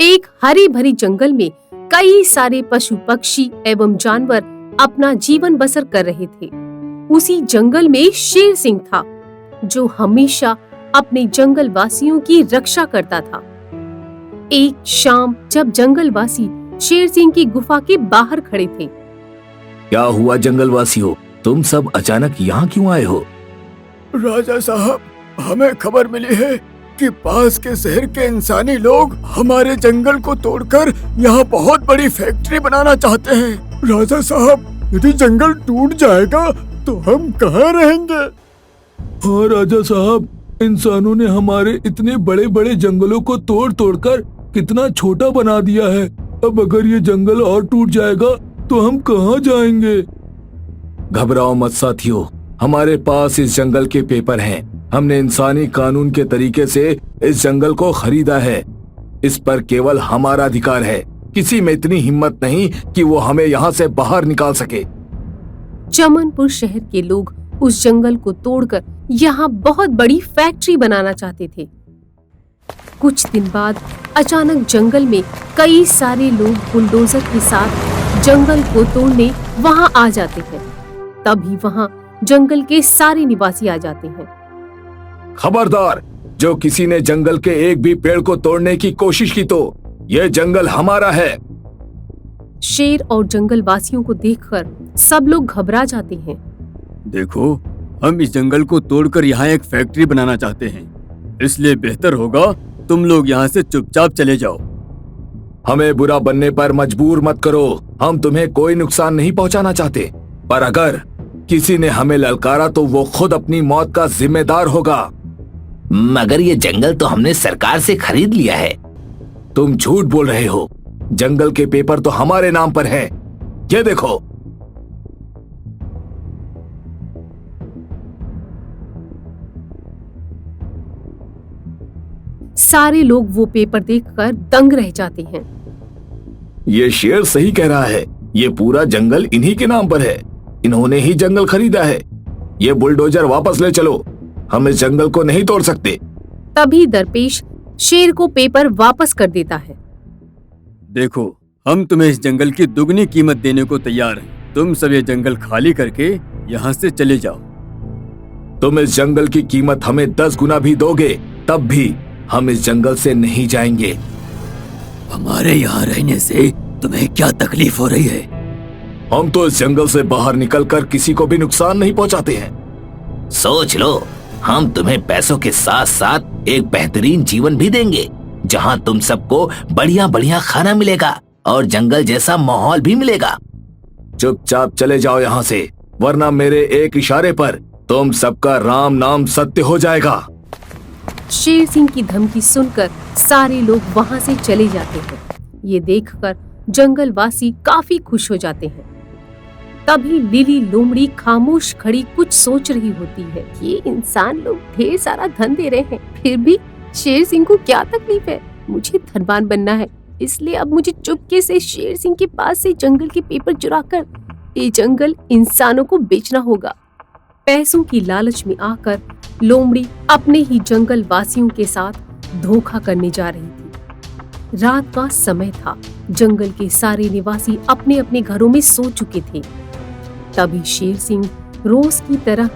एक हरी भरी जंगल में कई सारे पशु पक्षी एवं जानवर अपना जीवन बसर कर रहे थे। उसी जंगल में शेर सिंह था, जो हमेशा अपने जंगल वासियों की रक्षा करता था। एक शाम जब जंगलवासी शेर सिंह की गुफा के बाहर खड़े थे। क्या हुआ जंगलवासियों, तुम सब अचानक यहाँ क्यों आए हो? राजा साहब, हमें खबर मिली है कि पास के शहर के इंसानी लोग हमारे जंगल को तोड़कर यहाँ बहुत बड़ी फैक्ट्री बनाना चाहते हैं। राजा साहब, यदि जंगल टूट जाएगा तो हम कहाँ रहेंगे? हाँ राजा साहब, इंसानों ने हमारे इतने बड़े बड़े जंगलों को तोड़ तोड़कर कितना छोटा बना दिया है। अब अगर ये जंगल और टूट जाएगा तो हम कहाँ जाएंगे? घबराओ मत साथियों, हमारे पास इस जंगल के पेपर हैं। हमने इंसानी कानून के तरीके से इस जंगल को खरीदा है। इस पर केवल हमारा अधिकार है। किसी में इतनी हिम्मत नहीं कि वो हमें यहाँ से बाहर निकाल सके। चमनपुर शहर के लोग उस जंगल को तोड़कर यहाँ बहुत बड़ी फैक्ट्री बनाना चाहते थे। कुछ दिन बाद अचानक जंगल में कई सारे लोग बुलडोजर के साथ जंगल को तोड़ने वहाँ आ जाते हैं। तभी वहाँ जंगल के सारे निवासी आ जाते हैं। खबरदार, जो किसी ने जंगल के एक भी पेड़ को तोड़ने की कोशिश की तो यह जंगल हमारा है। शेर और जंगल वासियों को देखकर सब लोग घबरा जाते हैं। देखो, हम इस जंगल को तोड़कर यहाँ एक फैक्ट्री बनाना चाहते हैं, इसलिए बेहतर होगा तुम लोग यहाँ से चुपचाप चले जाओ। हमें बुरा बनने पर मजबूर मत करो। हम तुम्हें कोई नुकसान नहीं पहुँचाना चाहते, पर अगर किसी ने हमें ललकारा तो वो खुद अपनी मौत का जिम्मेदार होगा। मगर ये जंगल तो हमने सरकार से खरीद लिया है। तुम झूठ बोल रहे हो। जंगल के पेपर तो हमारे नाम पर है। ये देखो। सारे लोग वो पेपर देखकर दंग रह जाते हैं। ये शेर सही कह रहा है। ये पूरा जंगल इन्हीं के नाम पर है। इन्होंने ही जंगल खरीदा है। ये बुलडोजर वापस ले चलो। हम इस जंगल को नहीं तोड़ सकते। तभी दरपेश शेर को पेपर वापस कर देता है। देखो, हम तुम्हें इस जंगल की दुगनी कीमत देने को तैयार हैं। तुम सब ये जंगल खाली करके यहाँ से चले जाओ। तुम इस जंगल की कीमत हमें 10 गुना भी दोगे, तब भी हम इस जंगल से नहीं जाएंगे। हमारे यहाँ रहने से तुम्हें क्या तकलीफ हो रही है? हम तो इस जंगल से बाहर निकलकर किसी को भी नुकसान नहीं पहुँचाते हैं। सोच लो, हम तुम्हें पैसों के साथ साथ एक बेहतरीन जीवन भी देंगे, जहाँ तुम सबको बढ़िया बढ़िया खाना मिलेगा और जंगल जैसा माहौल भी मिलेगा। चुपचाप चले जाओ यहाँ से, वरना मेरे एक इशारे पर तुम सबका राम नाम सत्य हो जाएगा। शेर सिंह की धमकी सुनकर सारे लोग वहाँ से चले जाते हैं। ये देखकर जंगलवासी काफी खुश हो जाते हैं। तभी लिली लोमड़ी खामोश खड़ी कुछ सोच रही होती है। ये इंसान लोग ढेर सारा धन दे रहे हैं, फिर भी शेर सिंह को क्या तकलीफ है? मुझे धनवान बनना है, इसलिए अब मुझे चुपके से शेर सिंह के पास से जंगल के पेपर चुराकर ये जंगल इंसानों को बेचना होगा। पैसों की लालच में आकर लोमड़ी अपने ही जंगल वासियों के साथ धोखा करने जा रही थी। रात का समय था। जंगल के सारे निवासी अपने अपने घरों में सो चुके थे। तभी शेर सिंह रोज की तरह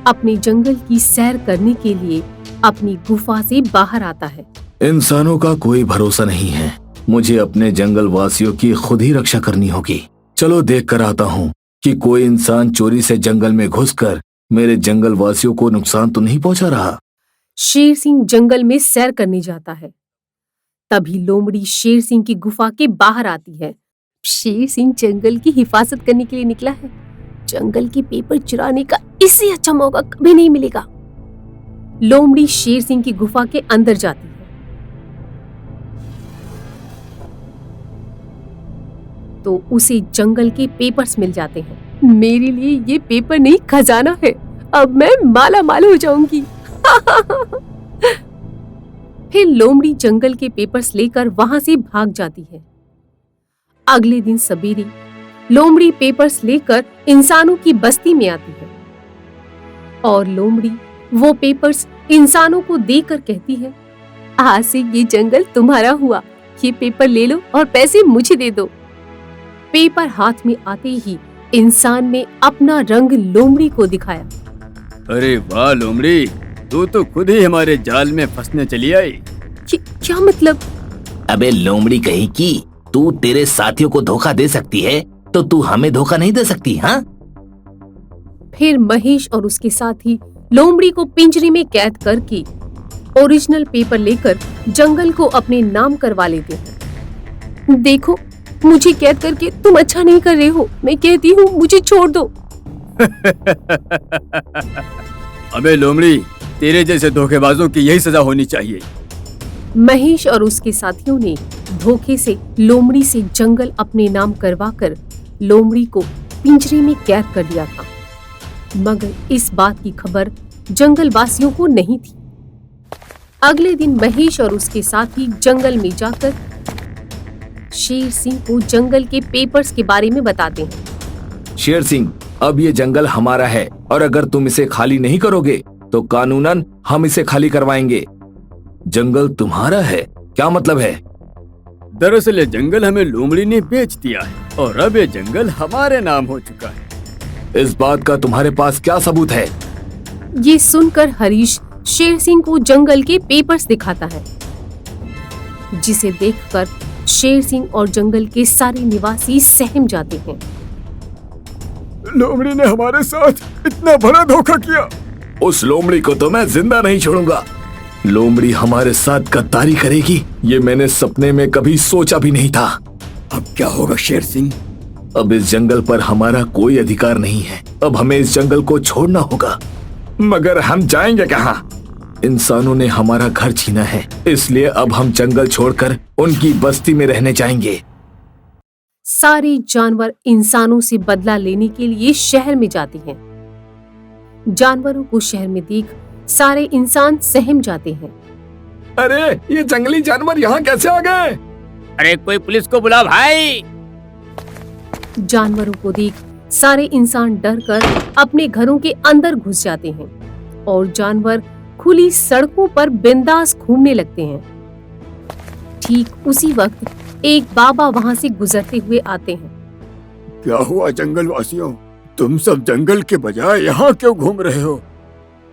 अपने जंगल की सैर करने के लिए अपनी गुफा से बाहर आता है। इंसानों का कोई भरोसा नहीं है। मुझे अपने जंगल वासियों की खुद ही रक्षा करनी होगी। चलो देख कर आता हूँ कि कोई इंसान चोरी से जंगल में घुसकर मेरे जंगल वासियों को नुकसान तो नहीं पहुंचा रहा। शेर सिंह जंगल में सैर करने जाता है। तभी लोमड़ी शेर सिंह की गुफा के बाहर आती है। शेर सिंह जंगल की हिफाजत करने के लिए निकला है। जंगल के पेपर चुराने का इससे अच्छा मौका कभी नहीं मिलेगा। लोमड़ी शेर सिंह की गुफा के अंदर जाती है। तो उसे जंगल के पेपर्स मिल जाते हैं। मेरे लिए ये पेपर नहीं, खजाना है। अब मैं माला माल हो जाऊंगी। फिर लोमड़ी जंगल के पेपर्स लेकर वहां से भाग जाती है। अगले दिन सवेरे लोमड़ी पेपर्स लेकर इंसानों की बस्ती में आती है और लोमड़ी वो पेपर्स इंसानों को देकर कहती है, आज से ये जंगल तुम्हारा हुआ। ये पेपर ले लो और पैसे मुझे दे दो। पेपर हाथ में आते ही इंसान ने अपना रंग लोमड़ी को दिखाया। अरे वाह लोमड़ी, तू तो खुद ही हमारे जाल में फंसने चली आई। क्या मतलब? अबे लोमड़ी कहीं की, तू तेरे साथियों को धोखा दे सकती है तो तू हमें धोखा नहीं दे सकती? हाँ, फिर महेश और उसके साथी लोमड़ी को पिंजरे में कैद करके ओरिजिनल पेपर लेकर जंगल को अपने नाम करवा लेते हैं। देखो, मुझे कैद करके तुम अच्छा नहीं कर रहे हो, मैं कहती हूँ मुझे छोड़ दो। अबे लोमड़ी, तेरे जैसे धोखेबाजों की यही सजा होनी चाहिए। महेश और उसके साथियों ने धोखे से लोमड़ी से जंगल अपने नाम करवाकर लोमड़ी को पिंजरे में कैद कर दिया था, मगर इस बात की खबर जंगल वासियों को नहीं थी। अगले दिन महेश और उसके साथी जंगल में जाकर शेर सिंह को जंगल के पेपर्स के बारे में बताते हैं। शेर सिंह, अब ये जंगल हमारा है और अगर तुम इसे खाली नहीं करोगे तो कानूनन हम इसे खाली करवाएंगे। जंगल तुम्हारा है? क्या मतलब है? दरअसल ये जंगल हमें लोमड़ी ने बेच दिया है और अब ये जंगल हमारे नाम हो चुका है। इस बात का तुम्हारे पास क्या सबूत है? ये सुनकर हरीश शेर सिंह को जंगल के पेपर्स दिखाता है, जिसे देखकर शेर सिंह और जंगल के सारे निवासी सहम जाते हैं। लोमड़ी ने हमारे साथ इतना बड़ा धोखा किया। उस लोमड़ी को तो मैं जिंदा नहीं छोड़ूंगा। लोमड़ी हमारे साथ गद्दारी करेगी, ये मैंने सपने में कभी सोचा भी नहीं था। अब क्या होगा शेर सिंह? अब इस जंगल पर हमारा कोई अधिकार नहीं है। अब हमें इस जंगल को छोड़ना होगा। मगर हम जाएंगे कहाँ? इंसानों ने हमारा घर छीना है, इसलिए अब हम जंगल छोड़कर उनकी बस्ती में रहने जाएंगे। सारे जानवर इंसानों से बदला लेने के लिए शहर में जाते हैं। जानवरों को शहर में देख सारे इंसान सहम जाते हैं। अरे, ये जंगली जानवर यहाँ कैसे आ गए? अरे कोई पुलिस को बुला भाई। जानवरों को देख सारे इंसान डर कर अपने घरों के अंदर घुस जाते हैं और जानवर खुली सड़कों पर बिंदास घूमने लगते हैं। ठीक उसी वक्त एक बाबा वहां से गुजरते हुए आते हैं। क्या हुआ जंगल वासियों, तुम सब जंगल के बजाय यहाँ क्यों घूम रहे हो?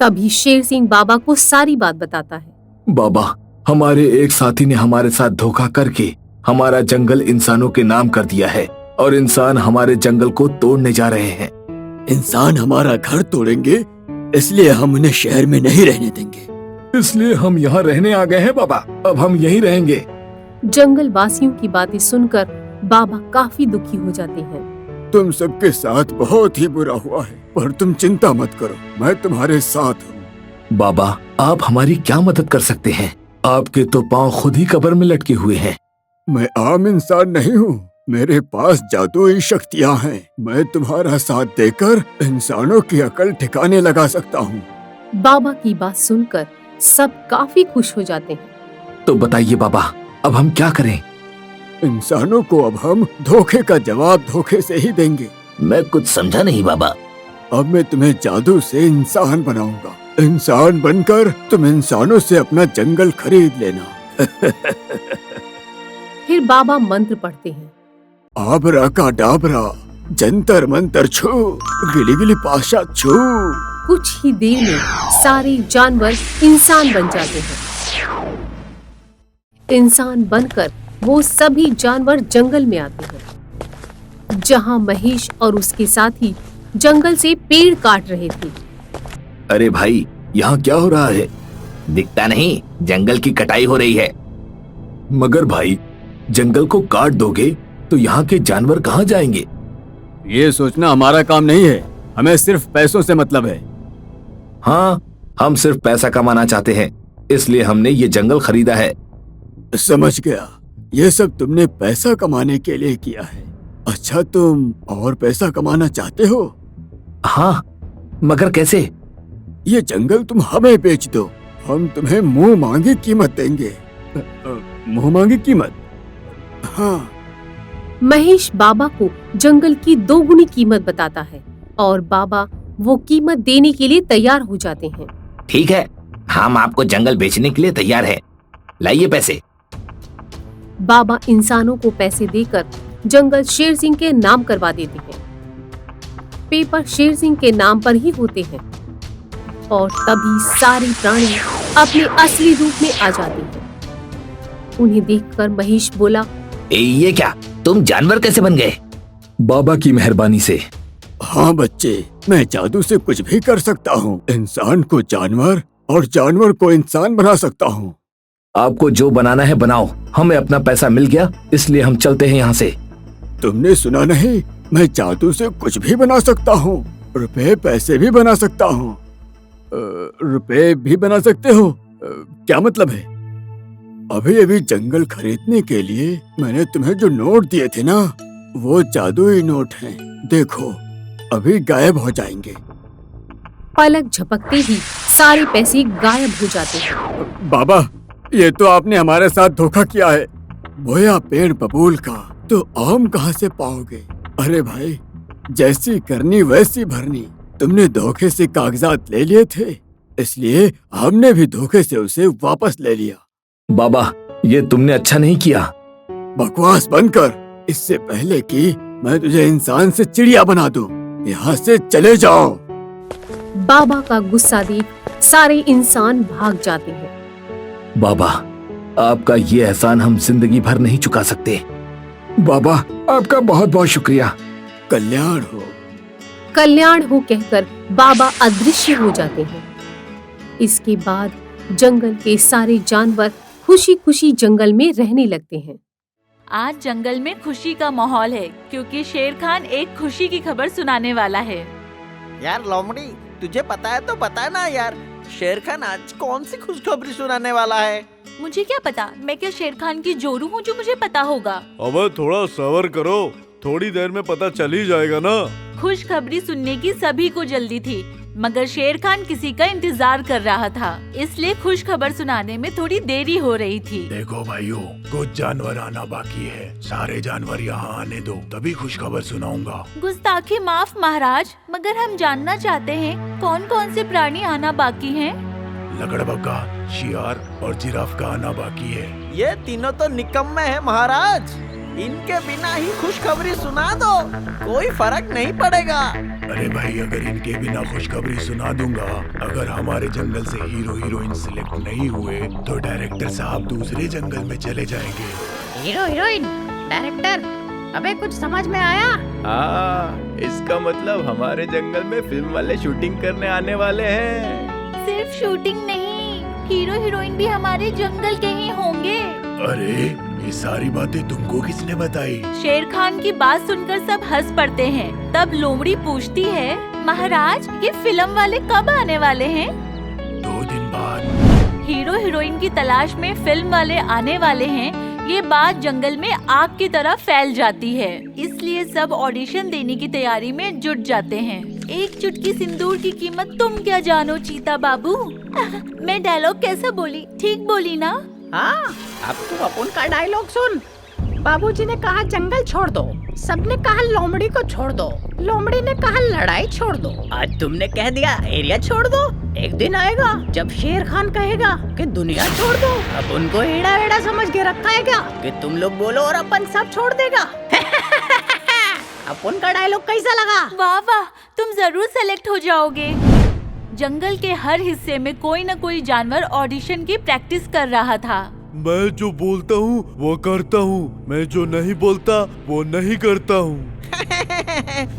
तभी शेर सिंह बाबा को सारी बात बताता है। बाबा, हमारे एक साथी ने हमारे साथ धोखा करके हमारा जंगल इंसानों के नाम कर दिया है और इंसान हमारे जंगल को तोड़ने जा रहे हैं। इंसान हमारा घर तोड़ेंगे, इसलिए हम उन्हें शहर में नहीं रहने देंगे। इसलिए हम यहाँ रहने आ गए हैं बाबा, अब हम यहीं रहेंगे। जंगल वासियों की बातें सुनकर बाबा काफी दुखी हो जाते हैं। तुम सबके साथ बहुत ही बुरा हुआ है, पर तुम चिंता मत करो, मैं तुम्हारे साथ हूँ। बाबा, आप हमारी क्या मदद कर सकते हैं? आपके तो पाँव खुद ही कब्र में लटके हुए हैं। मैं आम इंसान नहीं हूँ, मेरे पास जादुई शक्तियाँ हैं। मैं तुम्हारा साथ देकर इंसानों की अकल ठिकाने लगा सकता हूँ। बाबा की बात सुनकर सब काफी खुश हो जाते हैं। तो बताइए बाबा, अब हम क्या करें? इंसानों को अब हम धोखे का जवाब धोखे से ही देंगे। मैं कुछ समझा नहीं बाबा। अब मैं तुम्हें जादू से इंसान बनाऊंगा। इंसान बनकर तुम इंसानों से अपना जंगल खरीद लेना। फिर बाबा मंत्र पढ़ते हैं। आबरा का डाबरा, जंतर मंतर छू, गिली गिली पाशा छू। कुछ ही देर में सारे जानवर इंसान बन जाते हैं। इंसान बनकर वो सभी जानवर जंगल में आते हैं, जहां महेश और उसके साथी जंगल से पेड़ काट रहे थे। अरे भाई, यहाँ क्या हो रहा है? दिखता नहीं, जंगल की कटाई हो रही है। मगर भाई, जंगल को काट दोगे तो यहाँ के जानवर कहाँ जाएंगे? ये सोचना हमारा काम नहीं है, हमें सिर्फ पैसों से मतलब है। हाँ, हम सिर्फ पैसा कमाना चाहते हैं, इसलिए हमने ये जंगल खरीदा है। समझ गया, ये सब तुमने पैसा कमाने के लिए किया है। अच्छा, तुम और पैसा कमाना चाहते हो? हाँ, मगर कैसे? ये जंगल तुम हमें बेच दो, हम तुम्हें मुंह मांगी कीमत देंगे। मुंह मांगी कीमत? हाँ। महेश बाबा को जंगल की 2 गुनी कीमत बताता है और बाबा वो कीमत देने के लिए तैयार हो जाते हैं। ठीक है, हम आपको जंगल बेचने के लिए तैयार हैं। लाइए पैसे। बाबा इंसानों को पैसे देकर जंगल शेर सिंह के नाम करवा देते हैं। पेपर शेर सिंह के नाम पर ही होते हैं और तभी सारे प्राणी अपने असली रूप में आ जाते हैं। उन्हें देखकर महेश बोला, ये क्या, तुम जानवर कैसे बन गए? बाबा की मेहरबानी से। हाँ बच्चे, मैं जादू से कुछ भी कर सकता हूँ। इंसान को जानवर और जानवर को इंसान बना सकता हूँ। आपको जो बनाना है बनाओ, हमें अपना पैसा मिल गया, इसलिए हम चलते हैं यहाँ से। तुमने सुना नहीं, मैं जादू से कुछ भी बना सकता हूँ। रुपए पैसे भी बना सकता हूँ। रुपए भी बना सकते हो? क्या मतलब है? अभी अभी जंगल खरीदने के लिए मैंने तुम्हें जो नोट दिए थे ना, वो जादुई नोट हैं। देखो, अभी गायब हो जाएंगे। पलक झपकते ही सारे पैसे गायब हो जाते हैं। बाबा, ये तो आपने हमारे साथ धोखा किया है। बोया पेड़ बबूल का तो आम कहाँ से पाओगे? अरे भाई, जैसी करनी वैसी भरनी। तुमने धोखे से कागजात ले लिए थे, इसलिए हमने भी धोखे से उसे वापस ले लिया। बाबा, ये तुमने अच्छा नहीं किया। बकवास बंद कर। इससे पहले कि मैं तुझे इंसान से चिड़िया बना दूं, यहाँ से चले जाओ। बाबा का गुस्सा देख सारे इंसान भाग जाते हैं। बाबा, आपका ये एहसान हम जिंदगी भर नहीं चुका सकते। बाबा, आपका बहुत बहुत शुक्रिया। कल्याण हो। कल्याण हो कहकर बाबा अदृश्य हो जाते हैं। इसके बाद जंगल के सारे जानवर खुशी खुशी जंगल में रहने लगते हैं। आज जंगल में खुशी का माहौल है क्योंकि शेर खान एक खुशी की खबर सुनाने वाला है। यार लोमड़ी, तुझे पता है तो बता ना यार, शेर खान आज कौन सी खुशखबरी सुनाने वाला है? मुझे क्या पता, मैं क्या शेर खान की जोरू हूँ जो मुझे पता होगा। अब थोड़ा सब्र करो, थोड़ी देर में पता चल ही जाएगा ना। खुशखबरी सुनने की सभी को जल्दी थी, मगर शेर खान किसी का इंतजार कर रहा था, इसलिए खुश खबर सुनाने में थोड़ी देरी हो रही थी। देखो भाइयों, कुछ जानवर आना बाकी है। सारे जानवर यहाँ आने दो, तभी खुश खबर सुनाऊंगा। गुस्ताखी माफ महाराज, मगर हम जानना चाहते हैं कौन कौन से प्राणी आना बाकी हैं? लकड़बग्गा, शियार और जिराफ का आना बाकी है। ये तीनों तो निकम्मे हैं महाराज, इनके बिना ही खुशखबरी सुना दो, कोई फर्क नहीं पड़ेगा। अरे भाई, अगर इनके बिना खुशखबरी सुना दूंगा, अगर हमारे जंगल से हीरो हीरोइन सिलेक्ट नहीं हुए तो डायरेक्टर साहब दूसरे जंगल में चले जाएंगे। हीरो हीरोइन, डायरेक्टर, अबे कुछ समझ में आया? हाँ, इसका मतलब हमारे जंगल में फिल्म वाले शूटिंग करने आने वाले हैं। सिर्फ शूटिंग नहीं, हीरो हीरोइन भी हमारे जंगल के ही होंगे। अरे, ये सारी बातें तुमको किसने बताई? शेर खान की बात सुनकर सब हंस पड़ते हैं। तब लोमड़ी पूछती है, महाराज ये फिल्म वाले कब आने वाले हैं? 2 दिन बाद। हीरो हीरोइन की तलाश में फिल्म वाले आने वाले हैं, ये बात जंगल में आग की तरह फैल जाती है, इसलिए सब ऑडिशन देने की तैयारी में जुट जाते हैं। एक चुटकी सिंदूर की कीमत तुम क्या जानो चीता बाबू। मैं डायलॉग कैसा बोली, ठीक बोली ना? हाँ, अब तू अपन का डायलॉग सुन। बाबूजी ने कहा जंगल छोड़ दो, सबने कहा लोमड़ी को छोड़ दो, लोमड़ी ने कहा लड़ाई छोड़ दो, आज तुमने कह दिया एरिया छोड़ दो। एक दिन आएगा जब शेर खान कहेगा कि दुनिया छोड़ दो। अब उनको एड़ा एड़ा समझ के रखा है क्या कि तुम लोग बोलो और अपन सब छोड़ देगा। अपन का डायलॉग कैसा लगा? वाह वाह, तुम जरूर सेलेक्ट हो जाओगे। जंगल के हर हिस्से में कोई न कोई जानवर ऑडिशन की प्रैक्टिस कर रहा था। मैं जो बोलता हूँ वो करता हूँ, मैं जो नहीं बोलता वो नहीं करता हूँ।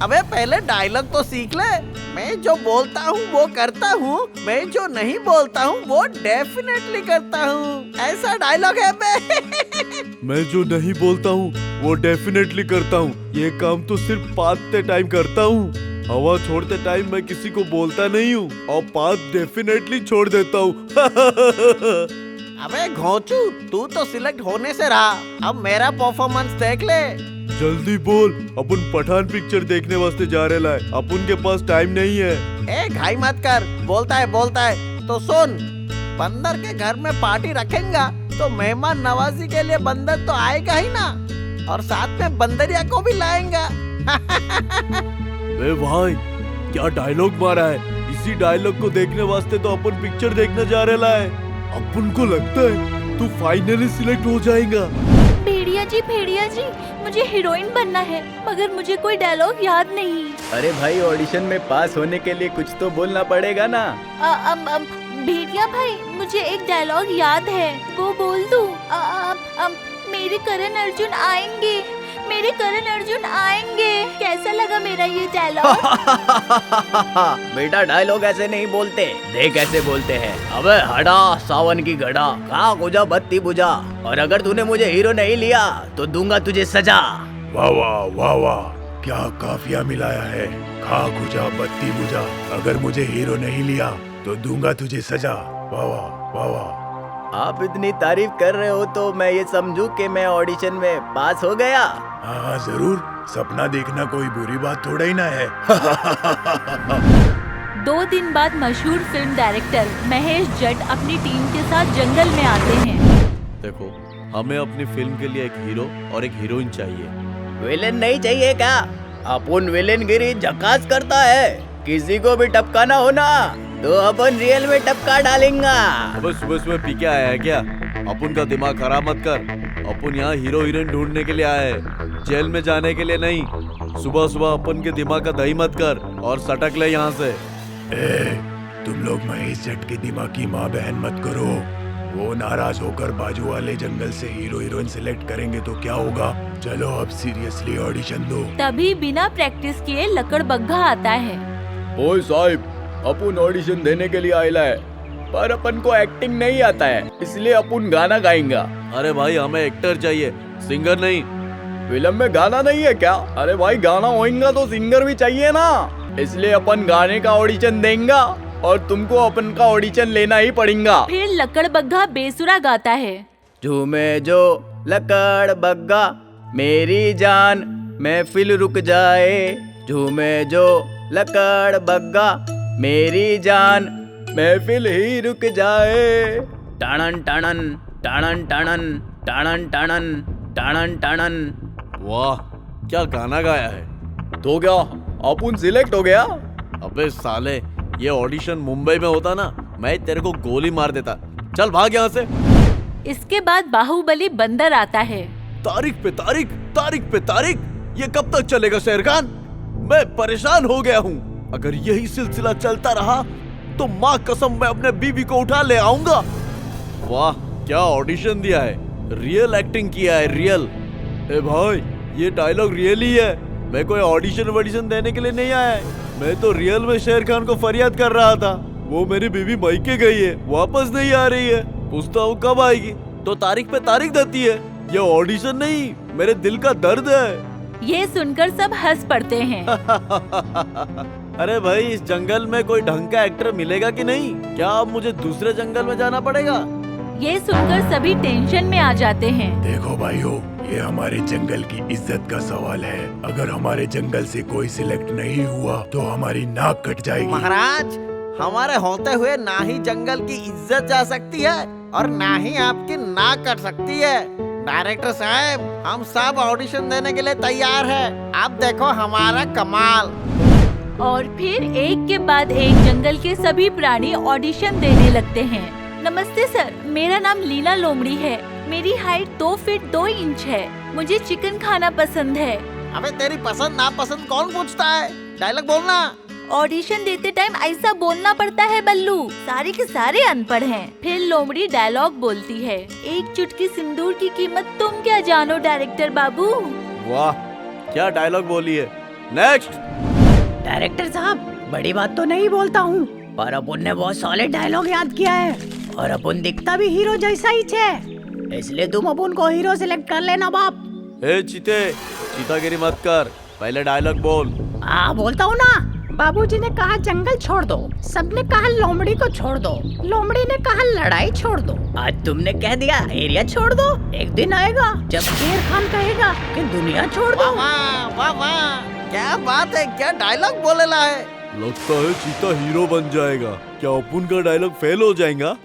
अबे पहले डायलॉग तो सीख ले। मैं जो बोलता हूँ वो करता हूँ, मैं जो नहीं बोलता हूँ वो डेफिनेटली करता हूँ, ऐसा डायलॉग है बे। मैं जो नहीं बोलता हूँ वो डेफिनेटली करता हूँ, ये काम तो सिर्फ पादते टाइम करता हूँ। हवा छोड़ते टाइम मैं किसी को बोलता नहीं हूँ और पाद डेफिनेटली छोड़ देता हूँ। अबे घोंचू, तू तो सिलेक्ट होने से रहा, अब मेरा परफॉर्मेंस देख ले। जल्दी बोल, अपन पठान पिक्चर देखने वास्ते जा रहे लाए, अपन के पास टाइम नहीं है। ए घाई मत कर, बोलता है तो सुन। बंदर के घर में पार्टी रखेंगा तो मेहमान नवाजी के लिए बंदर तो आएगा ही ना, और साथ में बंदरिया को भी लाएंगा। वे भाई, क्या डायलॉग मारा है। इसी डायलॉग को देखने वास्ते तो अपन पिक्चर देखने जा रहे लाए। अपन को लगता है तू फाइनली सिलेक्ट हो जाएगा। भेड़िया जी, मुझे हीरोइन बनना है, मगर मुझे कोई डायलॉग याद नहीं। अरे भाई, ऑडिशन में पास होने के लिए कुछ तो बोलना पड़ेगा ना। भेड़िया भाई, मुझे एक डायलॉग याद है, वो बोल दूं? मेरे करण अर्जुन आएंगे, मेरे करण अर्जुन आएंगे। कैसा लगा मेरा ये डायलॉग? बेटा, डायलॉग ऐसे नहीं बोलते, देख कैसे बोलते हैं। अबे हटा सावन की घड़ा, खा बुझा बत्ती बुझा, और अगर तूने मुझे हीरो नहीं लिया तो दूंगा तुझे सजा। वाह वाह वाह वाह, क्या काफिया मिलाया है। खा बुझा बत्ती बुझा, अगर मुझे हीरो नहीं लिया तो दूंगा तुझे सजा। वाह वाह वाह वाह। आप इतनी तारीफ कर रहे हो तो मैं ये समझूं कि मैं ऑडिशन में पास हो गया। हाँ जरूर, सपना देखना कोई बुरी बात थोड़ा ही ना है। 2 दिन बाद मशहूर फिल्म डायरेक्टर महेश जट अपनी टीम के साथ जंगल में आते हैं। देखो, हमें अपनी फिल्म के लिए एक हीरो और एक हीरोइन चाहिए। विलेन नहीं चाहिए क्या? अपन विलेन गिरी झकास करता है, किसी को भी टपकाना हो ना तो अपन रियल में टपका डालेंगा। अबे सुबह सुबह पी के आया है क्या? अपन का दिमाग खराब मत कर। अपन यहाँ हीरो हीरोइन ढूंढने के लिए आए हैं, जेल में जाने के लिए नहीं। सुबह सुबह अपन के दिमाग का दही मत कर और सटक ले यहाँ से। तुम लोग महेश जट के दिमाग की माँ बहन मत करो। वो नाराज होकर बाजू वाले जंगल से हीरो हीरोइन सिलेक्ट करेंगे तो क्या होगा। चलो अब सीरियसली ऑडिशन दो। तभी बिना प्रैक्टिस किए लकड़बग्घा आता है। ओए साहिब, अपन ऑडिशन देने के लिए आयला है, पर अपन को एक्टिंग नहीं आता है, इसलिए अपन गाना गाएंगा। अरे भाई, हमें एक्टर चाहिए, सिंगर नहीं। फिल्म में गाना नहीं है क्या? अरे भाई, गाना होएगा तो सिंगर भी चाहिए ना, इसलिए अपन गाने का ऑडिशन देंगे और तुमको अपन का ऑडिशन लेना ही पड़ेगा। फिर लकड़बग्घा बेसुरा गाता है। झूमे जो लकड़बग्घा मेरी जान महफिल रुक जाए, झूमे जो लकड़बग्घा मेरी जान महफिल ही रुक जाए। टाणन टाणन टाणन टाणन टाणन टाणन टाणन टाणन। वाह, क्या गाना गाया है। तो क्या अपन सिलेक्ट हो गया? अबे साले, ये ऑडिशन मुंबई में होता ना, मैं तेरे को गोली मार देता। चल भाग यहाँ से। इसके बाद बाहुबली बंदर आता है। तारीख पे तारीख, तारीख पे तारीख, ये कब तक चलेगा शेर खान? मैं परेशान हो गया हूँ। अगर यही सिलसिला चलता रहा तो माँ कसम मैं अपने बीबी को उठा ले आऊंगा। वाह, क्या ऑडिशन दिया है, रियल एक्टिंग किया है, रियल। ए भाई, ये डायलॉग रियल ही है। मैं कोई ऑडिशन देने के लिए नहीं आया है। मैं तो रियल में शेर खान को फरियाद कर रहा था। वो मेरी बीबी मायके गई है, वापस नहीं आ रही है। पूछता हूँ कब आएगी, तो तारीख पे तारीख देती है। ये ऑडिशन नहीं, मेरे दिल का दर्द है। ये सुनकर सब हंस पड़ते हैं। अरे भाई, इस जंगल में कोई ढंग का एक्टर मिलेगा कि नहीं? क्या अब मुझे दूसरे जंगल में जाना पड़ेगा? ये सुनकर सभी टेंशन में आ जाते हैं। देखो भाइयों, ये हमारे जंगल की इज्जत का सवाल है। अगर हमारे जंगल से कोई सिलेक्ट नहीं हुआ तो हमारी नाक कट जाएगी। महाराज, हमारे होते हुए ना ही जंगल की इज्जत जा सकती है और ना ही आपकी नाक कट सकती है। डायरेक्टर साहब, हम सब ऑडिशन देने के लिए तैयार हैं। आप देखो हमारा कमाल। और फिर एक के बाद एक जंगल के सभी प्राणी ऑडिशन देने लगते हैं। नमस्ते सर, मेरा नाम लीला लोमड़ी है। मेरी हाइट 2 फीट 2 इंच है। मुझे चिकन खाना पसंद है। अबे तेरी पसंद नापसंद कौन पूछता है? डायलॉग बोलना। ऑडिशन देते टाइम ऐसा बोलना पड़ता है बल्लू, सारे के सारे अनपढ़ हैं। फिर लोमड़ी डायलॉग बोलती है, एक चुटकी सिंदूर की कीमत तुम क्या जानो डायरेक्टर बाबू। वाह, क्या डायलॉग बोली है। नेक्स्ट। डायरेक्टर साहब, बड़ी बात तो नहीं बोलता हूँ, पर अपन ने बहुत सॉलिड डायलॉग याद किया है और अपन दिखता भी हीरो जैसा ही है, इसलिए तुम अपन को हीरो सिलेक्ट कर लेना बाप। ए चीते, चीतागिरी मत कर, पहले डायलॉग बोल। हाँ, बोलता हूँ ना। बाबूजी ने कहा जंगल छोड़ दो, सबने कहा लोमड़ी को छोड़ दो, लोमड़ी ने कहा लड़ाई छोड़ दो, आज तुमने कह दिया एरिया छोड़ दो। एक दिन आएगा जब शेर खान कहेगा कि दुनिया छोड़ दो। वाह वाह वाह, क्या बात है, क्या डायलॉग बोलेला है। लगता है चीता हीरो बन जाएगा। क्या अपन का डायलॉग फेल हो जाएगा?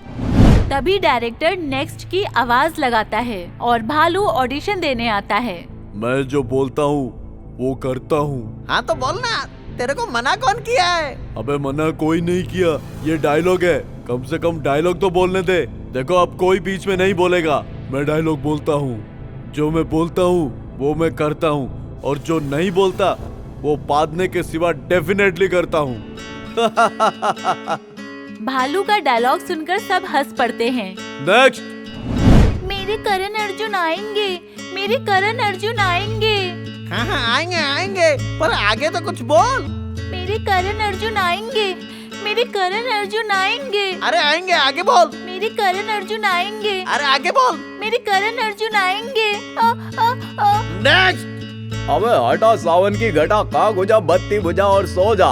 तभी डायरेक्टर नेक्स्ट की आवाज लगाता है और भालू ऑडिशन देने आता है। मैं जो बोलता हूँ वो करता हूँ। हाँ तो बोलना, तेरे को मना कौन किया है? अबे मना कोई नहीं किया, ये डायलॉग है, कम से कम डायलॉग तो बोलने दे। देखो अब कोई बीच में नहीं बोलेगा, मैं डायलॉग बोलता हूँ। जो मैं बोलता हूँ वो मैं करता हूँ, और जो नहीं बोलता वो बांधने के सिवा डेफिनेटली करता हूँ। भालू का डायलॉग सुनकर सब हंस पड़ते हैं। नेक्स्ट। मेरे करण अर्जुन आएंगे, मेरे करण अर्जुन आएंगे। हाँ हाँ आएंगे आएंगे, पर आगे तो कुछ बोल। मेरे करण अर्जुन आएंगे, मेरे करण अर्जुन आएंगे। अरे आएंगे, आगे बोल। मेरे करण अर्जुन आएंगे, अरे आगे बोल। मेरे करण अर्जुन आएंगे। नेक्स्ट। अबे हटा सावन की घटा, का गुजा बत्ती बुझा और सो जा।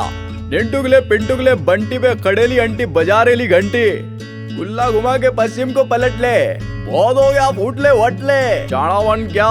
निंटुगले पिंटुगले बंटी पे खड़ेली अंटी बजा रेली घंटी, गुल्ला घुमा के पश्चिम को पलट ले, बहुत हो गया फूट ले वट ले, चाणावन क्या।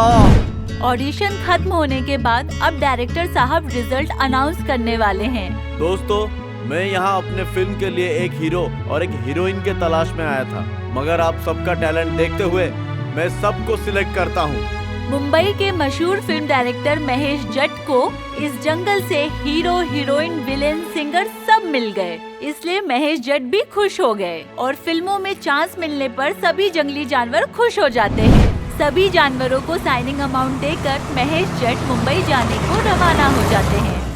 ऑडिशन खत्म होने के बाद अब डायरेक्टर साहब रिजल्ट अनाउंस करने वाले हैं। दोस्तों, मैं यहाँ अपने फिल्म के लिए एक हीरो और एक हीरोइन के तलाश में आया था, मगर आप सबका टैलेंट देखते हुए मैं सबको सिलेक्ट करता हूँ। मुंबई के मशहूर फिल्म डायरेक्टर महेश जट को इस जंगल से हीरो, हीरोइन, विलेन, सिंगर सब मिल गए, इसलिए महेश जट भी खुश हो गए और फिल्मों में चांस मिलने पर सभी जंगली जानवर खुश हो जाते हैं। सभी जानवरों को साइनिंग अमाउंट देकर महेश जट मुंबई जाने को रवाना हो जाते हैं।